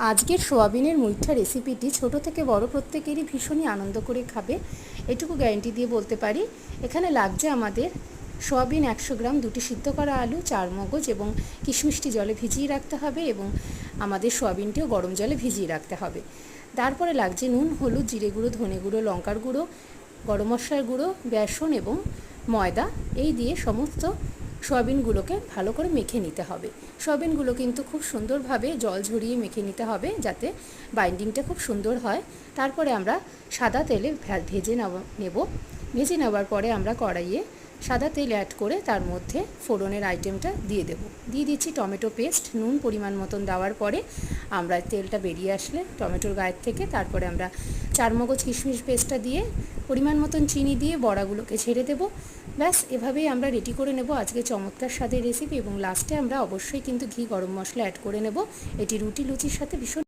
আজকের সোয়াবিনের মুইঠা রেসিপিটি ছোট থেকে বড় প্রত্যেকেরই ভীষণই আনন্দ করে খাবে, এটুকু গ্যারান্টি দিয়ে বলতে পারি। এখানে লাগছে আমাদের সোয়াবিন 100 গ্রাম, 2টি সিদ্ধ করা আলু, 4 মগজ এবং কিশমিশটি জলে ভিজিয়ে রাখতে হবে এবং আমাদের সোয়াবিনটিও গরম জলে ভিজিয়ে রাখতে হবে। তারপরে লাগছে নুন, হলুদ, জিরে গুঁড়ো, ধনে গুঁড়ো, লঙ্কার গুঁড়ো, গরম মশলার গুঁড়ো, বেসন এবং ময়দা। এই দিয়ে সমস্ত সয়াবিনগুলোকে ভালো করে মেখে নিতে হবে। সয়াবিনগুলো কিন্তু খুব সুন্দরভাবে জল ঝরিয়ে মেখে নিতে হবে যাতে বাইন্ডিংটা খুব সুন্দর হয়। তারপরে আমরা সাদা তেলে ভেজে নেওয়ার পরে আমরা কড়াইয়ে সাদা তেল অ্যাড করে তার মধ্যে ফোড়নের আইটেমটা দিয়ে দিচ্ছি টমেটো পেস্ট। নুন পরিমাণ মতন দেওয়ার পরে আমরা তেলটা বেরিয়ে আসলে টমেটোর গায়ের থেকে তারপরে আমরা 4 মগজ কিশমিশ পেস্টটা দিয়ে পরিমাণ মতন চিনি দিয়ে বড়াগুলোকে ছেড়ে দেবো। ব্যাস, এভাবেই আমরা রেডি করে নেব আজকে চমৎকার স্বাদের রেসিপি। এবং লাস্টে আমরা অবশ্যই কিন্তু ঘি, গরম মশলা অ্যাড করে নেব। এটি রুটি লুচির সাথে ভীষণ